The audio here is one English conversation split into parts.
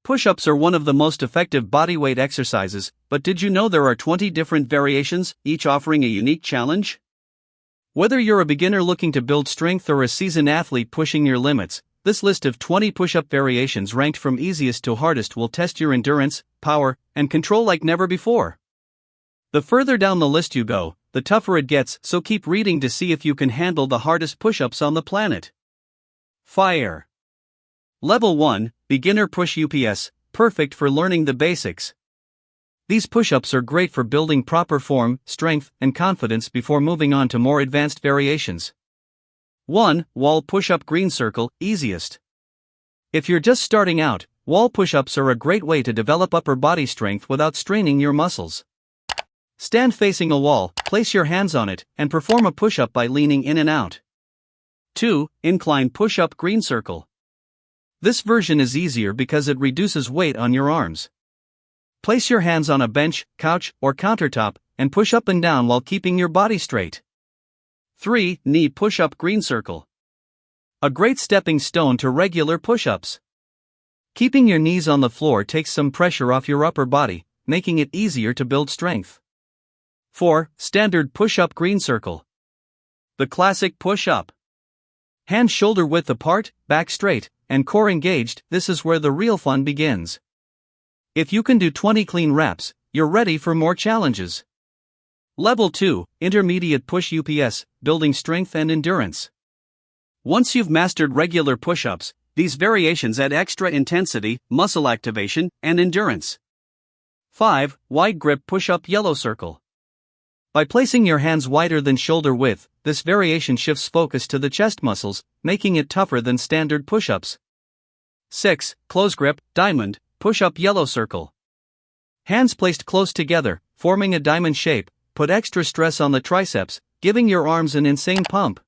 Push-ups are one of the most effective bodyweight exercises, but did you know there are 20 different variations, each offering a unique challenge? Whether you're a beginner looking to build strength or a seasoned athlete pushing your limits, this list of 20 push-up variations ranked from easiest to hardest will test your endurance, power, and control like never before. The further down the list you go, the tougher it gets, so keep reading to see if you can handle the hardest push-ups on the planet. Fire. Level 1, Beginner Push UPS, perfect for learning the basics. These push-ups are great for building proper form, strength, and confidence before moving on to more advanced variations. 1. Wall push-up green circle, easiest. If you're just starting out, wall push-ups are a great way to develop upper body strength without straining your muscles. Stand facing a wall, place your hands on it, and perform a push-up by leaning in and out. 2. Incline push-up green circle. This version is easier because it reduces weight on your arms. Place your hands on a bench, couch, or countertop, and push up and down while keeping your body straight. 3. Knee push-up green circle. A great stepping stone to regular push-ups. Keeping your knees on the floor takes some pressure off your upper body, making it easier to build strength. 4. Standard push-up green circle. The classic push-up. Hands shoulder width apart, back straight, and core engaged, this is where the real fun begins. If you can do 20 clean reps, you're ready for more challenges. Level 2, Intermediate Push UPS, building strength and endurance. Once you've mastered regular push-ups, these variations add extra intensity, muscle activation, and endurance. 5. Wide grip push-up yellow circle. By placing your hands wider than shoulder width, this variation shifts focus to the chest muscles, making it tougher than standard push-ups. 6. Close grip, diamond, push-up yellow circle. Hands placed close together, forming a diamond shape, put extra stress on the triceps, giving your arms an insane pump.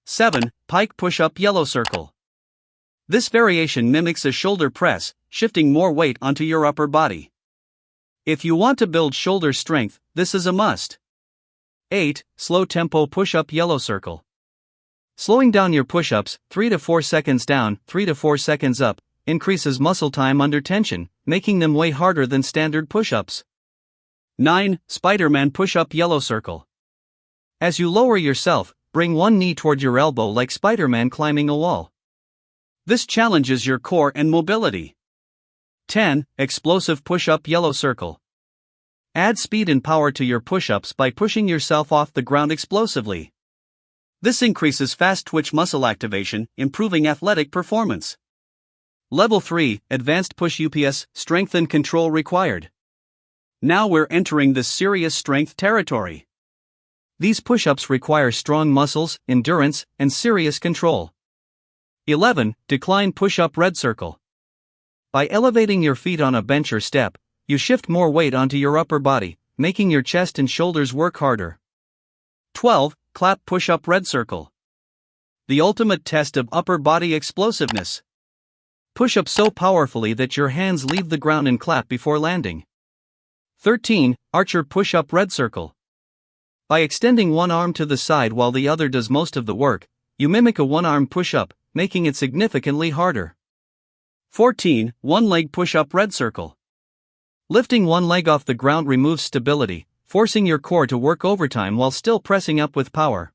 7. Pike push-up yellow circle. This variation mimics a shoulder press, shifting more weight onto your upper body. If you want to build shoulder strength, this is a must. 8. Slow tempo push-up yellow circle. Slowing down your push-ups, 3 to 4 seconds down, 3 to 4 seconds up, increases muscle time under tension, making them way harder than standard push-ups. 9. Spider-Man push-up yellow circle. As you lower yourself, bring one knee toward your elbow like Spider-Man climbing a wall. This challenges your core and mobility. 10. Explosive push-up yellow circle. Add speed and power to your push-ups by pushing yourself off the ground explosively. This increases fast twitch muscle activation, improving athletic performance. Level 3, Advanced Push UPS, strength and control required. Now we're entering the serious strength territory. These push-ups require strong muscles, endurance, and serious control. 11. Decline push-up red circle. By elevating your feet on a bench or step, you shift more weight onto your upper body, making your chest and shoulders work harder. 12. Clap push-up red circle. The ultimate test of upper body explosiveness. Push up so powerfully that your hands leave the ground and clap before landing. 13. Archer push-up red circle. By extending one arm to the side while the other does most of the work, you mimic a one-arm push-up, making it significantly harder. 14. One-leg push-up red circle. Lifting one leg off the ground removes stability, forcing your core to work overtime while still pressing up with power.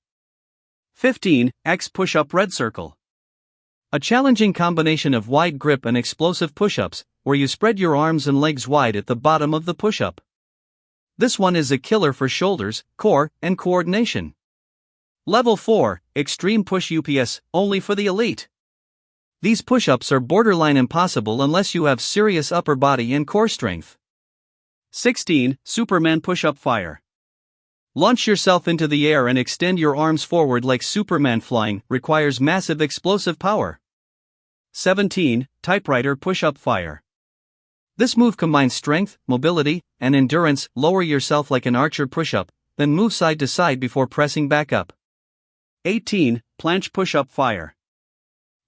15. X push-up red circle. A challenging combination of wide grip and explosive push-ups, where you spread your arms and legs wide at the bottom of the push-up. This one is a killer for shoulders, core, and coordination. Level 4, Extreme Push UPS, only for the elite. These push-ups are borderline impossible unless you have serious upper body and core strength. 16. Superman push-up fire. Launch yourself into the air and extend your arms forward like Superman flying, requires massive explosive power. 17. Typewriter push-up fire. This move combines strength, mobility, and endurance. Lower yourself like an archer push-up, then move side to side before pressing back up. 18. Planche push-up fire.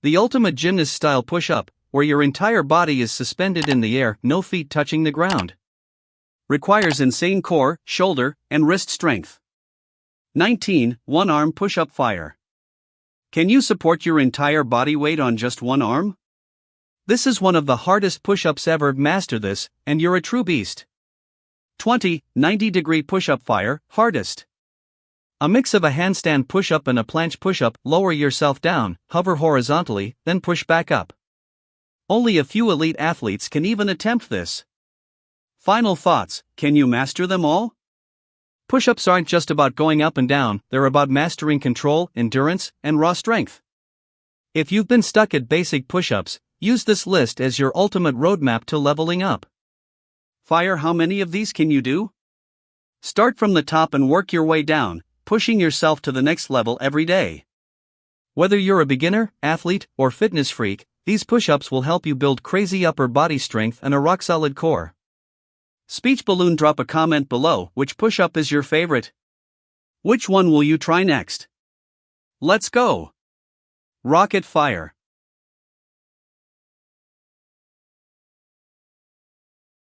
The ultimate gymnast-style push-up, where your entire body is suspended in the air, no feet touching the ground. Requires insane core, shoulder, and wrist strength. 19. One-arm push-up fire. Can you support your entire body weight on just one arm? This is one of the hardest push-ups ever. Master this, and you're a true beast. 20. 90-degree push-up. Fire, hardest. A mix of a handstand push-up and a planche push-up. Lower yourself down, hover horizontally, then push back up. Only a few elite athletes can even attempt this. Final thoughts, can you master them all? Push-ups aren't just about going up and down, they're about mastering control, endurance, and raw strength. If you've been stuck at basic push-ups, use this list as your ultimate roadmap to leveling up. Fire, how many of these can you do? Start from the top and work your way down, pushing yourself to the next level every day. Whether you're a beginner, athlete, or fitness freak, these push-ups will help you build crazy upper body strength and a rock-solid core. Speech balloon, drop a comment below. Which push-up is your favorite? Which one will you try next? Let's go! Rocket fire.